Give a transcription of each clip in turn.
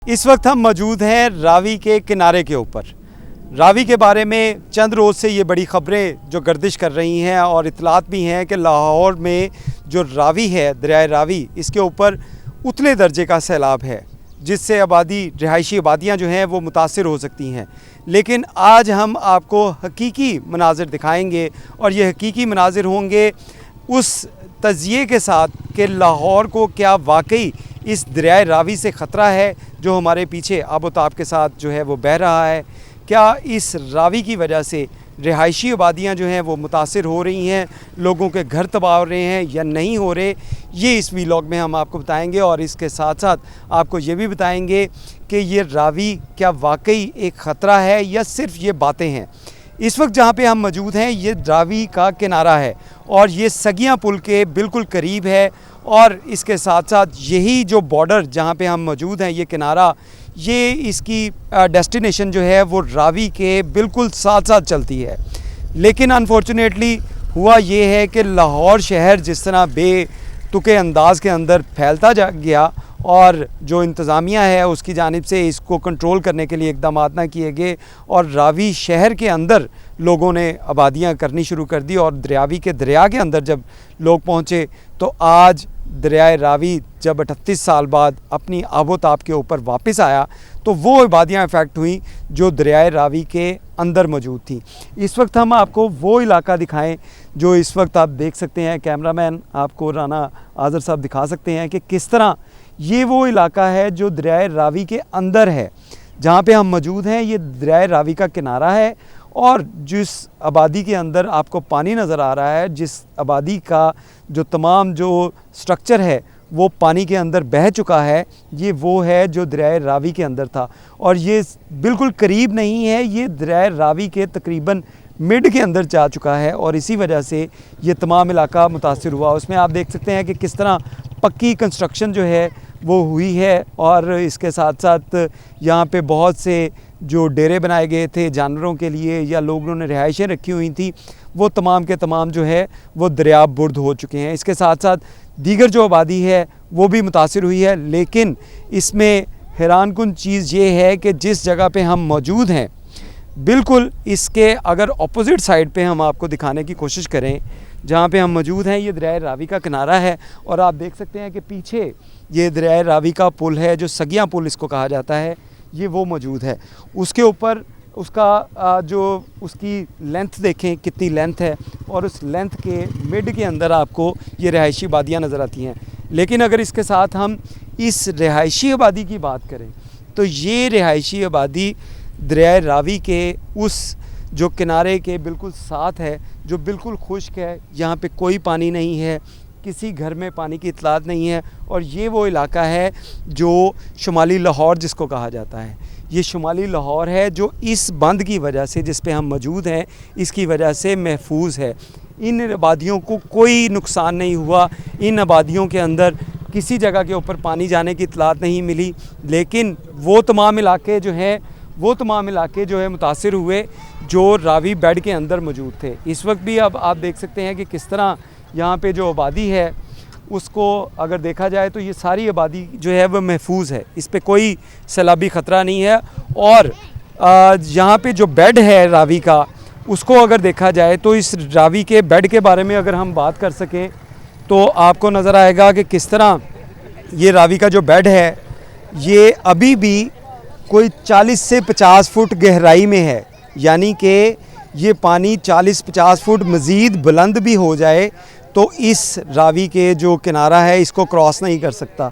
इस वक्त हम मौजूद हैं रावी के किनारे के ऊपर। रावी के बारे में चंद रोज़ से ये बड़ी ख़बरें जो गर्दिश कर रही हैं और इतलात भी हैं कि लाहौर में जो रावी है, दरियाए रावी, इसके ऊपर उतले दर्जे का सैलाब है जिससे रिहायशी आबादियाँ जो हैं वो मुतासिर हो सकती हैं। लेकिन आज हम आपको हकीकी मनाज़िर दिखाएंगे और ये हकीकी मनाज़िर होंगे उस तज़िये के साथ कि लाहौर को क्या वाकई इस दरियाए रावी से ख़तरा है जो हमारे पीछे आबोताब के साथ जो है वो बह रहा है। क्या इस रावी की वजह से रिहायशी आबादियाँ जो हैं वो मुतासिर हो रही हैं, लोगों के घर तबाह हो रहे हैं या नहीं हो रहे, ये इस वीलॉग में हम आपको बताएंगे। और इसके साथ साथ आपको ये भी बताएंगे कि ये रावी क्या वाकई एक ख़तरा है या सिर्फ ये बातें हैं। इस वक्त जहाँ पे हम मौजूद हैं ये रावी का किनारा है और ये सगियाँ पुल के बिल्कुल करीब है। और इसके साथ साथ यही जो बॉर्डर जहाँ पे हम मौजूद हैं, ये किनारा, ये इसकी डेस्टिनेशन जो है वो रावी के बिल्कुल साथ साथ चलती है। लेकिन अनफॉर्चुनेटली हुआ ये है कि लाहौर शहर जिस तरह बेतुके अंदाज़ के अंदर फैलता जा गया और जो इंतज़ामिया है उसकी जानिब से इसको कंट्रोल करने के लिए इक़दाम ना किए गए और रावी शहर के अंदर लोगों ने आबादियाँ करनी शुरू कर दी। और दरियावी के दरिया के अंदर जब लोग पहुँचे तो आज दरियाए रावी जब 38 साल बाद अपनी आबोताब के ऊपर वापस आया तो वो आबादियाँ इफ़ेक्ट हुई जो दरियाए रावी के अंदर मौजूद थी। इस वक्त हम आपको वो इलाका दिखाएं जो इस वक्त आप देख सकते हैं, कैमरामैन आपको राना आज़र साहब दिखा सकते हैं कि किस तरह ये वो इलाका है जो दरियाए रावी के अंदर है। जहाँ पे हम मौजूद हैं ये दरियाए रावी का किनारा है और जिस आबादी के अंदर आपको पानी नज़र आ रहा है, जिस आबादी का जो तमाम जो स्ट्रक्चर है वो पानी के अंदर बह चुका है, ये वो है जो दरियाए रावी के अंदर था। और ये बिल्कुल करीब नहीं है, ये दरियाए रावी के तकरीबन मिड के अंदर जा चुका है और इसी वजह से ये तमाम इलाका मुतासिर हुआ। उसमें आप देख सकते हैं कि किस तरह पक्की कंस्ट्रक्शन जो है वो हुई है और इसके साथ साथ यहाँ पे बहुत से जो डेरे बनाए गए थे जानवरों के लिए या लोगों ने रिहाइशें रखी हुई थी, वो तमाम के तमाम जो है वो दरिया बुर्द हो चुके हैं। इसके साथ साथ दीगर जो आबादी है वो भी मुतासिर हुई है। लेकिन इसमें हैरानकुन चीज़ ये है कि जिस जगह पे हम मौजूद हैं बिल्कुल इसके अगर अपोज़िट साइड पे हम आपको दिखाने की कोशिश करें, जहाँ पे हम मौजूद हैं ये दरियाए रावी का किनारा है और आप देख सकते हैं कि पीछे ये दरियाए रावी का पुल है जो सगियाँ पुल इसको कहा जाता है, ये वो मौजूद है। उसके ऊपर उसका जो उसकी लेंथ देखें कितनी लेंथ है और उस लेंथ के मिड के अंदर आपको ये रिहायशी आबादियाँ नज़र आती हैं। लेकिन अगर इसके साथ हम इस रिहायशी आबादी की बात करें तो ये रिहायशी आबादी दरियाए रावी के उस जो किनारे के बिल्कुल साथ है, जो बिल्कुल खुश्क है, यहाँ पे कोई पानी नहीं है, किसी घर में पानी की इतलात नहीं है। और ये वो इलाका है जो शुमाली लाहौर जिसको कहा जाता है, ये शुमाली लाहौर है जो इस बंद की वजह से जिस पे हम मौजूद हैं इसकी वजह से महफूज है। इन आबादियों को कोई नुकसान नहीं हुआ, इन आबादियों के अंदर किसी जगह के ऊपर पानी जाने की इतलात नहीं मिली। लेकिन वो तमाम इलाके जो है मुतासिर हुए जो रावी बेड के अंदर मौजूद थे। इस वक्त भी अब आप देख सकते हैं कि किस तरह यहाँ पे जो आबादी है उसको अगर देखा जाए तो ये सारी आबादी जो है वह महफूज है, इस पे कोई सैलाबी ख़तरा नहीं है। और यहाँ पे जो बेड है रावी का उसको अगर देखा जाए तो इस रावी के बेड के बारे में अगर हम बात कर सकें तो आपको नज़र आएगा कि किस तरह ये रावी का जो बेड है ये अभी भी कोई 40 से 50 फुट गहराई में है। यानी कि ये पानी 40-50 फुट मज़ीद बुलंद भी हो जाए तो इस रावी के जो किनारा है इसको क्रॉस नहीं कर सकता।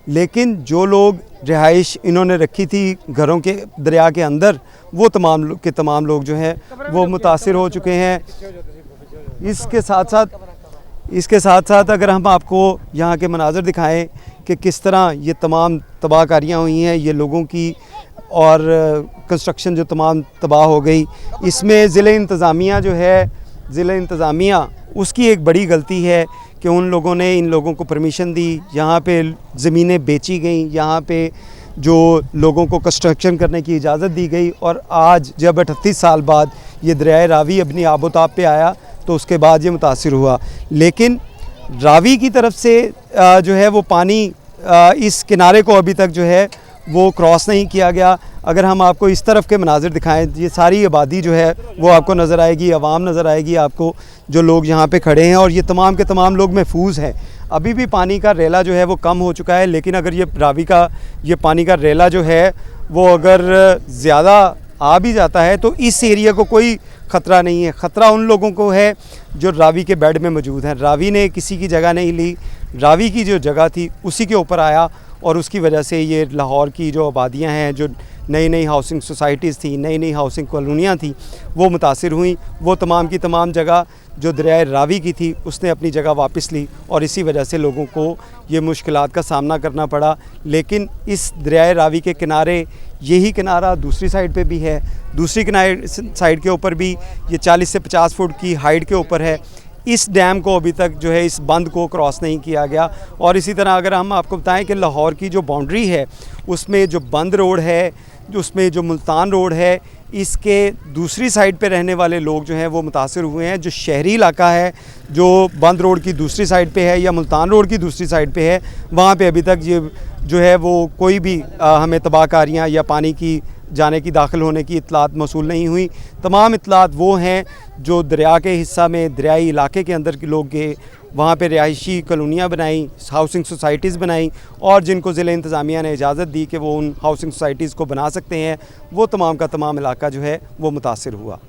लेकिन जो लोग रिहाइश इन्होंने रखी थी घरों के दरिया के अंदर, वो तमाम लोग जो हैं वो मुतासिर हो चुके हैं। इसके साथ साथ अगर हम आपको यहाँ के मनाज़र दिखाएं कि किस तरह ये तमाम तबाहकारियाँ हुई हैं, ये लोगों की और कंस्ट्रक्शन जो तमाम तबाह हो गई, इसमें ज़िले इंतज़ामिया उसकी एक बड़ी गलती है कि उन लोगों ने इन लोगों को परमिशन दी, यहाँ पे ज़मीनें बेची गई, यहाँ पे जो लोगों को कंस्ट्रक्शन करने की इजाज़त दी गई। और आज जब 38 साल बाद ये दरियाए रावी अपनी आबोताब पे आया तो उसके बाद ये मुतासिर हुआ। लेकिन रावी की तरफ से जो है वो पानी इस किनारे को अभी तक जो है वो क्रॉस नहीं किया गया। अगर हम आपको इस तरफ के मनाजिर दिखाएं, ये सारी आबादी जो है वो आपको नज़र आएगी, आवाम नज़र आएगी आपको, जो लोग यहाँ पे खड़े हैं, और ये तमाम के तमाम लोग महफूज हैं। अभी भी पानी का रेला जो है वो कम हो चुका है, लेकिन अगर ये रावी का ये पानी का रेला जो है वो अगर ज़्यादा आ भी जाता है तो इस एरिया को कोई ख़तरा नहीं है। ख़तरा उन लोगों को है जो रावी के बेड में मौजूद हैं। रावी ने किसी की जगह नहीं ली, रावी की जो जगह थी उसी के ऊपर आया, और उसकी वजह से ये लाहौर की जो आबादियाँ हैं, जो नई नई हाउसिंग सोसाइटीज़ थी, नई नई हाउसिंग कॉलोनियाँ थी, वो मुतासिर हुई। वो तमाम की तमाम जगह जो दरियाए रावी की थी उसने अपनी जगह वापस ली, और इसी वजह से लोगों को ये मुश्किलात का सामना करना पड़ा। लेकिन इस दरियाए रावी के किनारे यही किनारा दूसरी साइड पे भी है, दूसरी किनारे साइड के ऊपर भी ये 40 से 50 फुट की हाइट के ऊपर है। इस डैम को अभी तक जो है इस बंद को क्रॉस नहीं किया गया। और इसी तरह अगर हम आपको बताएं कि लाहौर की जो बाउंड्री है उसमें जो बंद रोड है, जो उसमें जो मुल्तान रोड है, इसके दूसरी साइड पे रहने वाले लोग जो हैं वो मुतासिर हुए हैं। जो शहरी इलाका है जो बंद रोड की दूसरी साइड पे है या मुल्तान रोड की दूसरी साइड पे है, वहाँ पे अभी तक ये जो है वो कोई भी हमें तबाहकारियाँ या पानी की जाने की दाखिल होने की इतलात मौसूल नहीं हुई। तमाम इतलात वो हैं जो दरिया के हिस्सा में दरियाई इलाके के अंदर के लोग गए, वहाँ पे रिहायशी कॉलोनियाँ बनाई, हाउसिंग सोसाइटीज़ बनाई, और जिनको ज़िला इंतज़ामिया ने इजाज़त दी कि वो उन हाउसिंग सोसाइटीज़ को बना सकते हैं, वो तमाम का तमाम इलाका जो है वो मुतासिर हुआ।